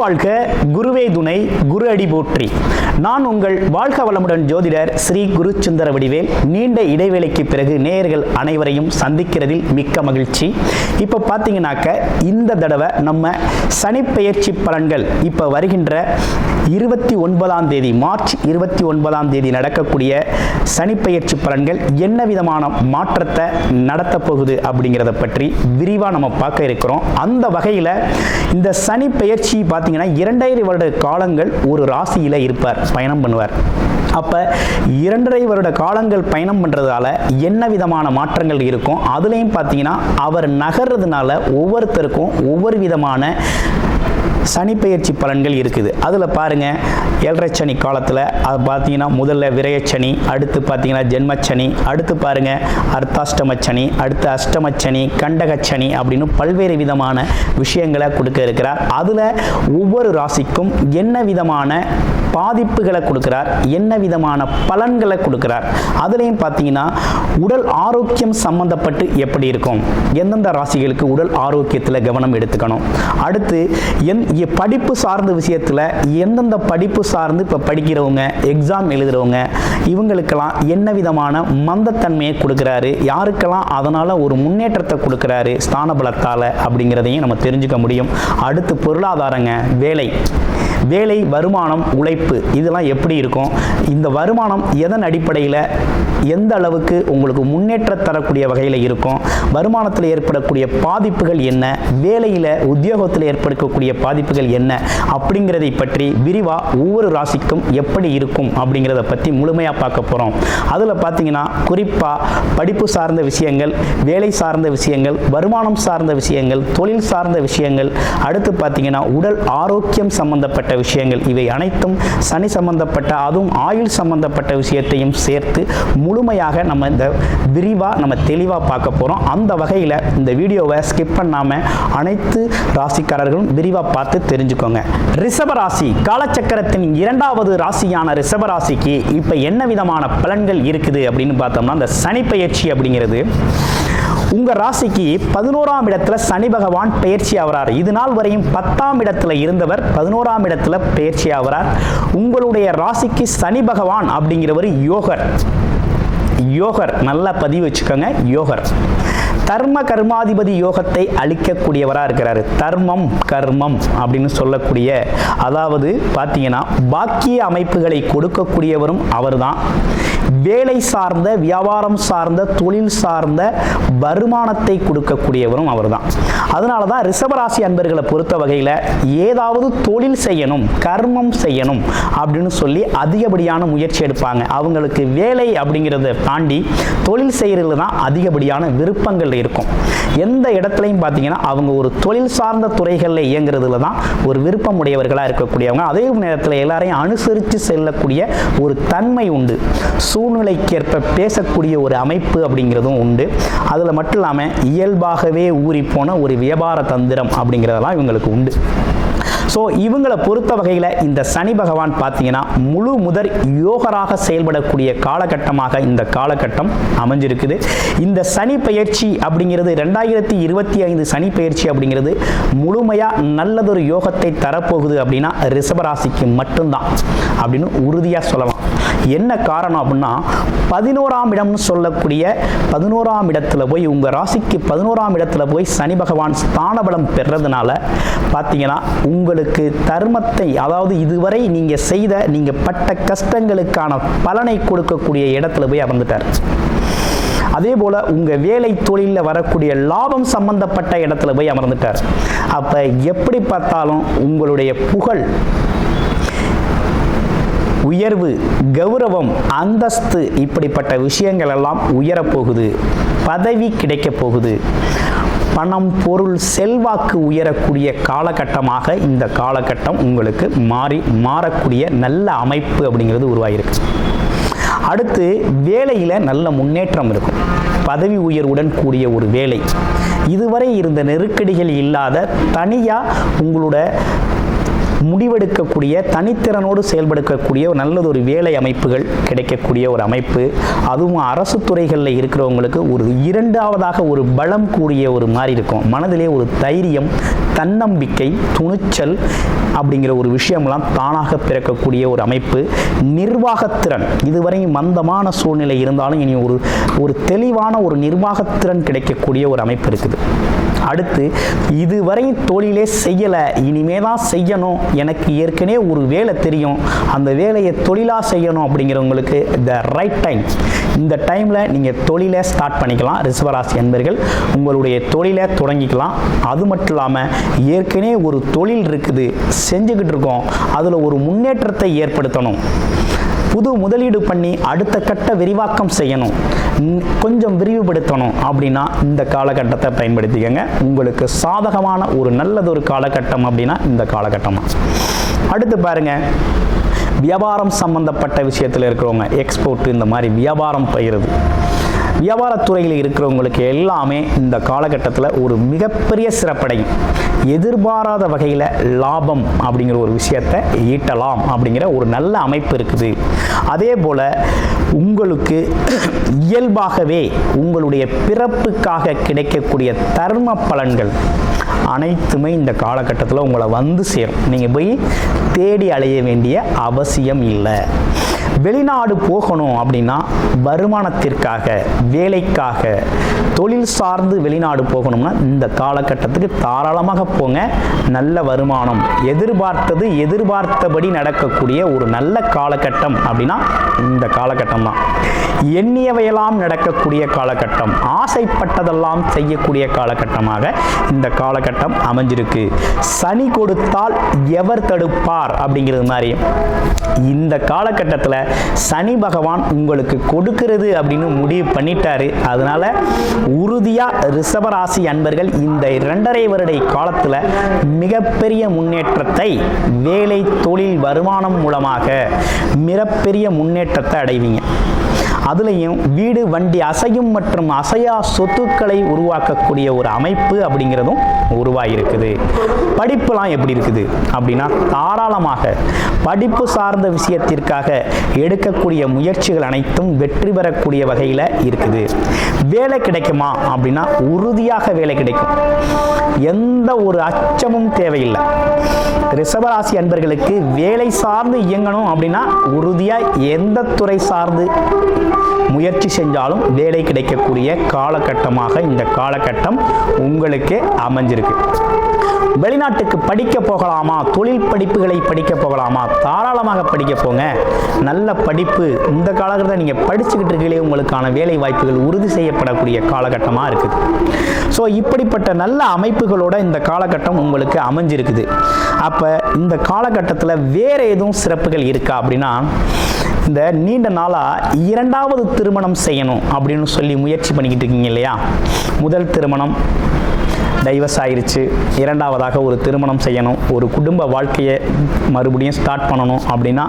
வாழ்க, குருவே துணை, குரு அடி போற்றி. நான் உங்கள் வாழ்க வளமுடன் ஜோதிடர் ஸ்ரீ குரு சுந்தர வடிவேல். நீண்ட இடைவேளைக்கு பிறகு நேயர்கள் அனைவரையும் சந்திக்கிறதில் மிக்க மகிழ்ச்சி. இப்போ பார்த்தீங்கன்னாக்க இந்த தடவை நம்ம சனிப்பெயர்ச்சி பலன்கள் இப்போ வருகின்ற 29ஆம் தேதி மார்ச் 29ஆம் தேதி நடக்கக்கூடிய சனிப்பெயர்ச்சி பலன்கள் என்ன விதமான மாற்றத்தை நடத்த போகுது அப்படிங்கிறத பற்றி விரிவாக நம்ம பார்க்க இருக்கிறோம். அந்த வகையில் இந்த சனி பெயர்ச்சி பார்த்தீங்கன்னா 2.5 வருட காலங்கள் ஒரு ராசியில் இருப்பார், பயணம் பண்ணுவார். அப்போ 2.5 வருட காலங்கள் பயணம் பண்ணுறதால என்ன விதமான மாற்றங்கள் இருக்கும், அதுலேயும் பார்த்தீங்கன்னா அவர் நகர்றதுனால ஒவ்வொருத்தருக்கும் ஒவ்வொரு விதமான சனிப்பெயர்ச்சி பலன்கள் இருக்குது. அதில் பாருங்கள், 7.5 சனி காலத்தில் அது பார்த்தீங்கன்னா முதல்ல விரயச்சனி, அடுத்து பார்த்தீங்கன்னா ஜென்மச்சனி, அடுத்து பாருங்கள் அர்த்தாஷ்டமச்சனி, அடுத்து அஷ்டமச்சனி, கண்டகச்சனி அப்படின்னு பல்வேறு விதமான விஷயங்களை கொடுக்க இருக்கிறார். அதில் ஒவ்வொரு ராசிக்கும் என்ன விதமான பாதிப்புகளை கொடுக்கிறார், என்ன விதமான பலன்களை கொடுக்கிறார். அதுலேயும் பார்த்தீங்கன்னா உடல் ஆரோக்கியம் சம்பந்தப்பட்டு எப்படி இருக்கும், எந்தெந்த ராசிகளுக்கு உடல் ஆரோக்கியத்தில் கவனம் எடுத்துக்கணும், அடுத்து படிப்பு சார்ந்த விஷயத்தில் எந்தெந்த படிப்பு சார்ந்து இப்போ படிக்கிறவங்க, எக்ஸாம் எழுதுகிறவங்க, இவங்களுக்கெல்லாம் என்ன விதமான மந்தத்தன்மையை கொடுக்குறாரு, யாருக்கெல்லாம் அதனால் ஒரு முன்னேற்றத்தை கொடுக்குறாரு ஸ்தான பலத்தால் அப்படிங்கிறதையும் நம்ம தெரிஞ்சுக்க முடியும். அடுத்து பொருளாதாரங்க, வேலை, வருமானம், உழைப்பு, இதெல்லாம் எப்படி இருக்கும், இந்த வருமானம் எதன் அடிப்படையில் எந்த அளவுக்கு உங்களுக்கு முன்னேற்ற தரக்கூடிய வகையில் இருக்கும், வருமானத்தில் ஏற்படக்கூடிய பாதிப்புகள் என்ன, வேலையில் உத்தியோகத்தில் ஏற்படக்கூடிய பாதிப்புகள் என்ன அப்படிங்கிறதை பற்றி விரிவாக ஒவ்வொரு ராசிக்கும் எப்படி இருக்கும் அப்படிங்கிறத பற்றி முழுமையாக பார்க்க போகிறோம். அதில் பார்த்தீங்கன்னா குறிப்பாக படிப்பு சார்ந்த விஷயங்கள், வேலை சார்ந்த விஷயங்கள், வருமானம் சார்ந்த விஷயங்கள், தொழில் சார்ந்த விஷயங்கள், அடுத்து பார்த்தீங்கன்னா உடல் ஆரோக்கியம் சம்பந்தப்பட்ட விஷயங்கள், இவை அனைத்தும் சனி சம்பந்தப்பட்ட, அதுவும் ஆயுள் சம்பந்தப்பட்ட விஷயத்தையும் சேர்த்து முழுமையாக நம்ம இந்த விரிவாக நம்ம தெளிவாக பார்க்க போகிறோம். அந்த வகையில் இந்த வீடியோவை ஸ்கிப் பண்ணாமல் அனைத்து ராசிக்காரர்களும் விரிவாக பார்த்து தெரிஞ்சுக்கோங்க. ரிஷபராசி காலச்சக்கரத்தின் 2வது ராசியான ரிஷபராசிக்கு இப்போ என்ன விதமான பலன்கள் இருக்குது அப்படின்னு பார்த்தோம்னா, இந்த சனி பெயர்ச்சி அப்படிங்கிறது உங்க ராசிக்கு 11ஆம் இடத்துல சனி பகவான் பெயர்ச்சி ஆகிறார். இது நாள் வரையும் 10ஆம் இடத்துல இருந்தவர் 11ஆம் இடத்துல பெயர்ச்சி ஆகிறார். உங்களுடைய ராசிக்கு சனி பகவான் அப்படிங்கிறவர் யோகர் நல்லா பதிவு வச்சுக்கோங்க. யோகர் தர்ம கர்மாதிபதி யோகத்தை அளிக்கக்கூடியவராக இருக்கிறாரு. தர்மம் கர்மம் அப்படின்னு சொல்லக்கூடிய, அதாவது பார்த்தீங்கன்னா பாக்கிய அமைப்புகளை கொடுக்கக்கூடியவரும் அவர் தான். வேலை சார்ந்த, வியாபாரம் சார்ந்த, தொழில் சார்ந்த வருமானத்தை கொடுக்கக்கூடியவரும் அவர் தான். அதனால தான் ரிஷபராசி அன்பர்களை பொறுத்த வகையில் ஏதாவது தொழில் செய்யணும், கர்மம் செய்யணும் அப்படின்னு சொல்லி அதிகப்படியான முயற்சி எடுப்பாங்க. அவங்களுக்கு வேலை அப்படிங்கிறத தாண்டி தொழில் செய்கிறதுல தான் அதிகப்படியான விருப்பங்கள் இருக்கும். எந்த இடத்துலையும் பார்த்தீங்கன்னா அவங்க ஒரு தொழில் சார்ந்த துறைகளில் இயங்குறதுல தான் ஒரு விருப்பம் உடையவர்களாக இருக்கக்கூடியவங்க. அதே நேரத்தில் எல்லாரையும் அனுசரித்து செல்லக்கூடிய ஒரு தன்மை உண்டு. சூழ்நிலைக்கேற்ப பேசக்கூடிய ஒரு அமைப்பு அப்படிங்கிறதும் உண்டு. அதில் மட்டும் இல்லாமல் இயல்பாகவே ஊறிப்போன ஒரு வியாபார தந்திரம் அப்படிங்கிறதெல்லாம் இவங்களுக்கு உண்டு. ஸோ இவங்களை பொறுத்த வகையில் இந்த சனி பகவான் பார்த்தீங்கன்னா முழு முதற் யோகராக செயல்படக்கூடிய காலகட்டமாக இந்த காலகட்டம் அமைஞ்சிருக்குது. இந்த சனி பெயர்ச்சி அப்படிங்கிறது 2025 சனி பெயர்ச்சி அப்படிங்கிறது முழுமையாக நல்லதொரு யோகத்தை தரப்போகுது அப்படின்னா ரிஷபராசிக்கு மட்டும்தான் அப்படின்னு உறுதியாக சொல்லலாம். என்ன காரணம் அப்படின்னா 11ஆம் இடம்னு சொல்லக்கூடிய 11ஆம் இடத்துல போய் உங்கள் ராசிக்கு 11ஆம் இடத்துல போய் சனி பகவான் ஸ்தானபலம் பெறதுனால பார்த்தீங்கன்னா உங்களுக்கு தர்மத்தை, அதாவது இதுவரை நீங்கள் பட்ட கஷ்டங்களுக்கான பலனை கொடுக்கக்கூடிய இடத்துல போய் அமர்ந்துட்டார். அதே போல உங்க வேலை தொழிலில் வரக்கூடிய லாபம் சம்பந்தப்பட்ட இடத்துல போய் அமர்ந்துட்டார். அப்ப எப்படி பார்த்தாலும் உங்களுடைய புகழ், உயர்வு, கௌரவம், அந்தஸ்து இப்படிப்பட்ட விஷயங்கள் எல்லாம் உயரப்போகுது. பதவி கிடைக்க போகுது. பணம், பொருள், செல்வாக்கு உயரக்கூடிய காலகட்டமாக இந்த காலகட்டம் உங்களுக்கு மாறக்கூடிய நல்ல அமைப்பு அப்படிங்கிறது உருவாகிருக்கு. அடுத்து வேலையில் நல்ல முன்னேற்றம் இருக்கும். பதவி உயர்வுடன் கூடிய ஒரு வேலை, இதுவரை இருந்த நெருக்கடிகள் இல்லாத தனியாக உங்களோட முடிவெடுக்கக்கூடிய தனித்திறனோடு செயல்படுத்தக்கூடிய நல்லதொரு வேலை அமைப்புகள் கிடைக்கக்கூடிய ஒரு அமைப்பு. அதுவும் அரசு துறைகளில் இருக்கிறவங்களுக்கு ஒரு இரண்டாவதாக ஒரு பலம் கூடிய ஒரு மாதிரி இருக்கும். மனதிலே ஒரு தைரியம், தன்னம்பிக்கை, துணிச்சல் அப்படிங்கிற ஒரு விஷயம்லாம் தானாக பிறக்கக்கூடிய ஒரு அமைப்பு. நிர்வாகத்திறன், இதுவரை மந்தமான சூழ்நிலை இருந்தாலும் இனி ஒரு தெளிவான ஒரு நிர்வாகத்திறன் கிடைக்கக்கூடிய ஒரு அமைப்பு இருக்குது. அடுத்து, இதுவரை தொழிலே செய்யலை, இனிமே தான் செய்யணும், எனக்கு ஏற்கனவே ஒரு வேலை தெரியும், அந்த வேலையை தொழிலாக செய்யணும் அப்படிங்கிறவங்களுக்கு த ரைட் டைம். இந்த டைமில் நீங்கள் தொழிலை ஸ்டார்ட் பண்ணிக்கலாம். ரிஷபராசி அன்பர்கள் உங்களுடைய தொழிலை தொடங்கிக்கலாம். அது மட்டும் இல்லாமல் ஏற்கனவே ஒரு தொழில் இருக்குது, செஞ்சுக்கிட்டு இருக்கோம், அதில் ஒரு முன்னேற்றத்தை ஏற்படுத்தணும், புது முதலீடு பண்ணி அடுத்த கட்ட விரிவாக்கம் செய்யணும், கொஞ்சம் விரிவுபடுத்தணும் அப்படின்னா இந்த காலகட்டத்தை பயன்படுத்திக்கங்க. உங்களுக்கு சாதகமான ஒரு நல்லதொரு காலகட்டம் அப்படின்னா இந்த காலகட்டம். அடுத்து பாருங்க, வியாபாரம் சம்பந்தப்பட்ட விஷயத்தில் இருக்கிறவங்க, எக்ஸ்போர்ட் இந்த மாதிரி வியாபாரம் பயிறது, வியாபாரத்துறையில் இருக்கிறவங்களுக்கு எல்லாமே இந்த காலகட்டத்தில் ஒரு மிகப்பெரிய சிறப்படையும். எதிர்பாராத வகையில் லாபம் அப்படிங்கிற ஒரு விஷயத்தை ஈட்டலாம் அப்படிங்கிற ஒரு நல்ல அமைப்பு இருக்குது. அதே போல் உங்களுக்கு இயல்பாகவே உங்களுடைய பிறப்புக்காக கிடைக்கக்கூடிய தர்ம பலன்கள் அனைத்துமே இந்த காலகட்டத்தில் உங்களை வந்து சேரும். நீங்கள் போய் தேடி அலைய வேண்டிய அவசியம் இல்லை. வெளிநாடு போகணும் அப்படின்னா வருமானத்திற்காக, வேலைக்காக, தொழில் சார்ந்து வெளிநாடு போகணும்னா இந்த காலகட்டத்துக்கு தாராளமாக போங்க. நல்ல வருமானம், எதிர்பார்த்தது எதிர்பார்த்தபடி நடக்கக்கூடிய ஒரு நல்ல காலகட்டம் அப்படின்னா இந்த காலகட்டம் தான். எண்ணியவையெல்லாம் நடக்கக்கூடிய காலகட்டம், ஆசைப்பட்டதெல்லாம் செய்யக்கூடிய காலகட்டமாக இந்த காலகட்டம் அமைஞ்சிருக்கு. சனி கொடுத்தால் எவர் தடுப்பார் அப்படிங்கிறது மாதிரி இந்த காலகட்டத்தில் சனி பகவான் உங்களுக்கு கொடுக்கிறது அப்படின்னு முடிவு பண்ணிட்டாரு. அதனால உறுதியா ரிஷபராசி அன்பர்கள் இந்த 2.5 வருட காலத்துல மிகப்பெரிய முன்னேற்றத்தை வேலை, தொழில், வருமானம் மூலமாக மிகப்பெரிய முன்னேற்றத்தை அடைவீங்க. அதுலேயும் வீடு, வண்டி, அசையும் மற்றும் அசையா சொத்துக்களை உருவாக்கக்கூடிய ஒரு அமைப்பு அப்படிங்கிறதும் உருவாகிருக்குது. படிப்புலாம் எப்படி இருக்குது அப்படின்னா தாராளமாக படிப்பு சார்ந்த விஷயத்திற்காக எடுக்கக்கூடிய முயற்சிகள் அனைத்தும் வெற்றி பெறக்கூடிய வகையில் இருக்குது. வேலை கிடைக்குமா அப்படின்னா உறுதியாக வேலை கிடைக்கும். எந்த ஒரு அச்சமும் தேவையில்லை. ரிஷபராசி அன்பர்களுக்கு வேலை சார்ந்து இயங்கணும் அப்படின்னா உறுதியாக எந்த துறை சார்ந்து முயற்சி செஞ்சாலும் வேலை கிடைக்கக்கூடிய காலகட்டமாக இந்த காலகட்டம் உங்களுக்கு அமைஞ்சிருக்கு. வெளிநாட்டுக்கு படிக்க போகலாமா, தொழில் படிப்புகளை படிக்க போகலாமா, தாராளமாக படிக்க போங்க. நல்ல படிப்பு இந்த காலகட்டத்தில் நீங்கள் படிச்சுக்கிட்டு இருக்கீங்களே, உங்களுக்கான வேலை வாய்ப்புகள் உறுதி செய்யப்படக்கூடிய காலகட்டமாக இருக்குது. ஸோ இப்படிப்பட்ட நல்ல அமைப்புகளோட இந்த காலகட்டம் உங்களுக்கு அமைஞ்சிருக்குது. அப்போ இந்த காலகட்டத்தில் வேறு எதுவும் சிறப்புகள் இருக்கா அப்படின்னா, இந்த நீண்ட நாளாக 2வது திருமணம் செய்யணும் அப்படின்னு சொல்லி முயற்சி பண்ணிக்கிட்டு இருக்கீங்க இல்லையா, முதல் திருமணம் டைவர்ஸ் ஆயிடுச்சு, 2வதாக ஒரு திருமணம் செய்யணும், ஒரு குடும்ப வாழ்க்கையை மறுபடியும் ஸ்டார்ட் பண்ணணும் அப்படின்னா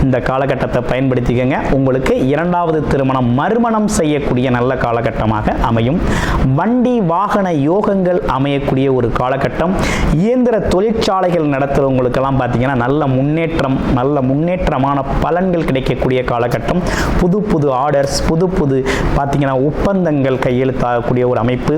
இந்த காலகட்டத்தை பயன்படுத்திக்கங்க. உங்களுக்கு 2வது திருமணம், மறுமணம் செய்யக்கூடிய நல்ல காலகட்டமாக அமையும். வண்டி வாகன யோகங்கள் அமையக்கூடிய ஒரு காலகட்டம். இயந்திர தொழிற்சாலைகள் நடத்துகிறவங்களுக்கெல்லாம் பார்த்தீங்கன்னா நல்ல முன்னேற்றம், நல்ல முன்னேற்றமான பலன்கள் கிடைக்கக்கூடிய காலகட்டம். புது புது ஆர்டர்ஸ், புது புது பார்த்தீங்கன்னா ஒப்பந்தங்கள் கையெழுத்தாகக்கூடிய ஒரு அமைப்பு.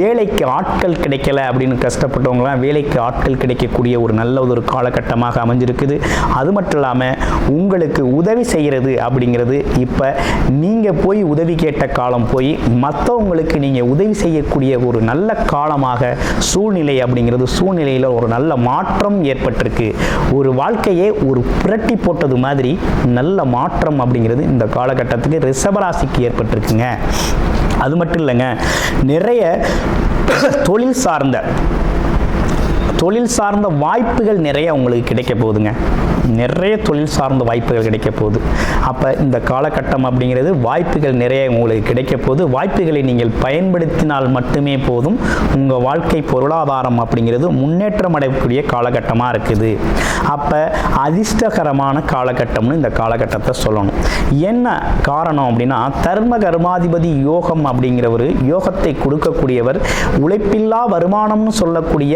வேலைக்கு ஆட்கள் கிடைக்கல அப்படின்னு கஷ்டப்பட்டவங்களாம் வேலைக்கு ஆட்கள் கிடைக்கக்கூடிய ஒரு நல்ல ஒரு காலகட்டமாக அமைஞ்சிருக்குது. அது மட்டும் இல்லாமல் உங்களுக்கு உதவி செய்கிறது அப்படிங்கிறது இப்போ நீங்கள் போய் உதவி கேட்ட காலம் போய் மற்றவங்களுக்கு நீங்கள் உதவி செய்யக்கூடிய ஒரு நல்ல காலமாக சூழ்நிலை அப்படிங்கிறது, சூழ்நிலையில் ஒரு நல்ல மாற்றம் ஏற்பட்டிருக்கு. ஒரு வாழ்க்கையே ஒரு புரட்டி போட்டது மாதிரி நல்ல மாற்றம் அப்படிங்கிறது இந்த காலகட்டத்துக்கு ரிஷபராசிக்கு ஏற்பட்டிருக்குங்க. அது மட்டும் இல்லைங்க, நிறைய தொழில் சார்ந்த வாய்ப்புகள் நிறைய உங்களுக்கு கிடைக்க போகுதுங்க. நிறைய தொழில் சார்ந்த வாய்ப்புகள் கிடைக்க போகுது. அப்போ இந்த காலகட்டம் அப்படிங்கிறது வாய்ப்புகள் நிறைய உங்களுக்கு கிடைக்க போகுது. வாய்ப்புகளை நீங்கள் பயன்படுத்தினால் மட்டுமே போதும். உங்கள் வாழ்க்கை பொருளாதாரம் அப்படிங்கிறது முன்னேற்றம் அடையக்கூடிய காலகட்டமாக இருக்குது. அப்போ அதிர்ஷ்டகரமான காலகட்டம்னு இந்த காலகட்டத்தை சொல்லணும். என்ன காரணம் அப்படின்னா, தர்ம கர்மாதிபதி யோகம் அப்படிங்கிறவர் யோகத்தை கொடுக்கக்கூடியவர். உழைப்பில்லா வருமானம்னு சொல்லக்கூடிய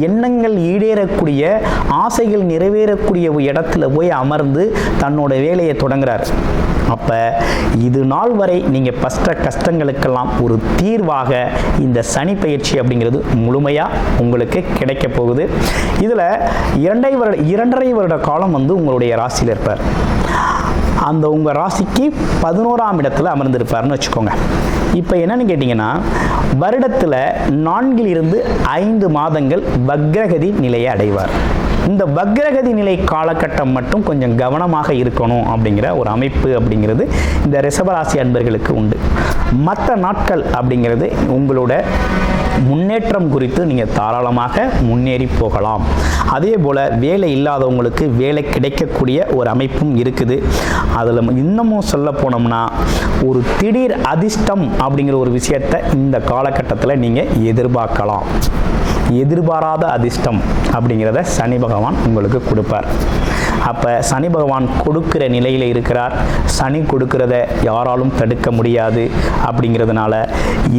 எண்ணங்கள் ஈடேறக்கூடிய ஆசைகள் நிறைவேறக்கூடிய ஒரு இடத்துல போய் அமர்ந்து தன்னோட வேலையை தொடங்குறார். அப்போ இது நாள் வரை நீங்கள் பட்ட கஷ்டங்களுக்கெல்லாம் ஒரு தீர்வாக இந்த சனி பயிற்சி அப்படிங்கிறது முழுமையாக உங்களுக்கு கிடைக்க போகுது. இதில் 2.5 வருட காலம் உங்களுடைய ராசியில் இருப்பார். அந்த உங்கள் ராசிக்கு 11ஆம் இடத்துல அமர்ந்திருப்பார்னு வச்சுக்கோங்க. இப்போ என்னன்னு கேட்டிங்கன்னா, வருடத்தில் 4 to 5 மாதங்கள் வக்ரகதி நிலையை அடைவார். இந்த வக்ரகதி நிலை காலகட்டம் மட்டும் கொஞ்சம் கவனமாக இருக்கணும் அப்படிங்கிற ஒரு அமைப்பு அப்படிங்கிறது இந்த ரிஷபராசி அன்பர்களுக்கு உண்டு. மற்ற நாட்கள் அப்படிங்கிறது உங்களோட முன்னேற்றம் குறித்து நீங்கள் தாராளமாக முன்னேறி போகலாம். அதே போல் வேலை இல்லாதவங்களுக்கு வேலை கிடைக்கக்கூடிய ஒரு அமைப்பும் இருக்குது. அதில் இன்னமும் சொல்ல போனோம்னா, ஒரு திடீர் அதிர்ஷ்டம் அப்படிங்கிற ஒரு விஷயத்தை இந்த காலகட்டத்தில் நீங்கள் எதிர்பார்க்கலாம். எதிர்பாராத அதிர்ஷ்டம் அப்படிங்கிறத சனி பகவான் உங்களுக்கு கொடுப்பார். அப்போ சனி பகவான் கொடுக்கிற நிலையில் இருக்கிறார். சனி கொடுக்கிறத யாராலும் தடுக்க முடியாது. அப்படிங்கிறதுனால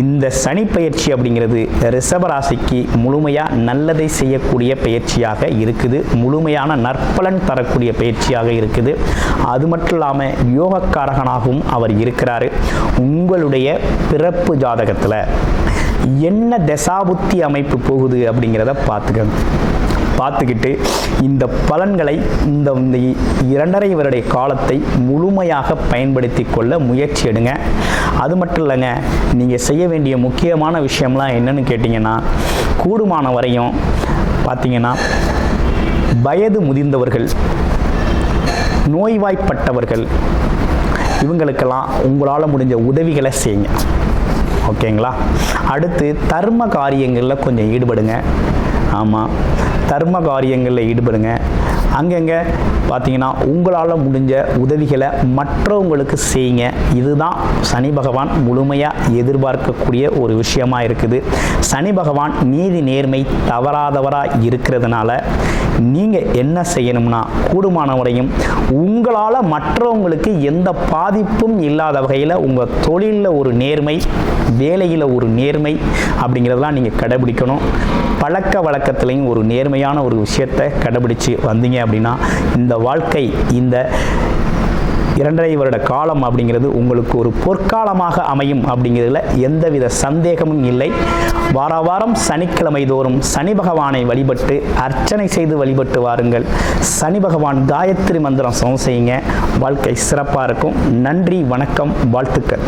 இந்த சனி பயிற்சி அப்படிங்கிறது ரிஷபராசிக்கு முழுமையாக நல்லதை செய்யக்கூடிய பயிற்சியாக இருக்குது. முழுமையான நற்பலன் தரக்கூடிய பயிற்சியாக இருக்குது. அது மட்டும் இல்லாமல் யோகக்காரகனாகவும் அவர் இருக்கிறார். உங்களுடைய பிறப்பு ஜாதகத்தில் என்ன தசாபுத்தி அமைப்பு போகுது அப்படிங்கிறத பார்த்துக்கிட்டு இந்த பலன்களை இந்த 2.5 வருட காலத்தை முழுமையாக பயன்படுத்தி கொள்ள முயற்சி எடுங்க. அது மட்டும் இல்லைங்க, நீங்கள் செய்ய வேண்டிய முக்கியமான விஷயம்லாம் என்னன்னு கேட்டிங்கன்னா, கூடுமான வரையும் பார்த்தீங்கன்னா வயது முதிர்ந்தவர்கள், நோய்வாய்ப்பட்டவர்கள், இவங்களுக்கெல்லாம் உங்களால் முடிஞ்ச உதவிகளை செய்யுங்க. ஓகேங்களா? அடுத்து தர்ம காரியங்களில் கொஞ்சம் ஈடுபடுங்க. ஆமாம், தர்ம காரியங்களில் ஈடுபடுங்க. அங்கங்கே பார்த்தீங்கன்னா உங்களால் முடிஞ்ச உதவிகளை மற்றவங்களுக்கு செய்யுங்க. இதுதான் சனி பகவான் முழுமையாக எதிர்பார்க்கக்கூடிய ஒரு விஷயமா இருக்குது. சனி பகவான் நீதி நேர்மை தவறாதவராக இருக்கிறதுனால நீங்கள் என்ன செய்யணும்னா, கூடுமான வரையும் உங்களால் மற்றவங்களுக்கு எந்த பாதிப்பும் இல்லாத வகையில் உங்கள் தொழிலில் ஒரு நேர்மை, வேலையில் ஒரு நேர்மை அப்படிங்கிறதெல்லாம் நீங்கள் கடைபிடிக்கணும். பழக்க வழக்கத்திலையும் ஒரு நேர்மையான ஒரு விஷயத்தை கடைபிடிச்சு வந்தீங்க அப்படின்னா இந்த வாழ்க்கை, இந்த 2.5 வருட காலம் அப்படிங்கிறது உங்களுக்கு ஒரு பொற்காலமாக அமையும் அப்படிங்கிறதுல எந்தவித சந்தேகமும் இல்லை. வாரம் சனிக்கிழமை தோறும் சனி பகவானை வழிபட்டு அர்ச்சனை செய்து வழிபட்டு வாருங்கள். சனி பகவான் காயத்ரி மந்திரம் சமம் செய்யுங்க. வாழ்க்கை சிறப்பாக இருக்கும். நன்றி, வணக்கம், வாழ்த்துக்கள்.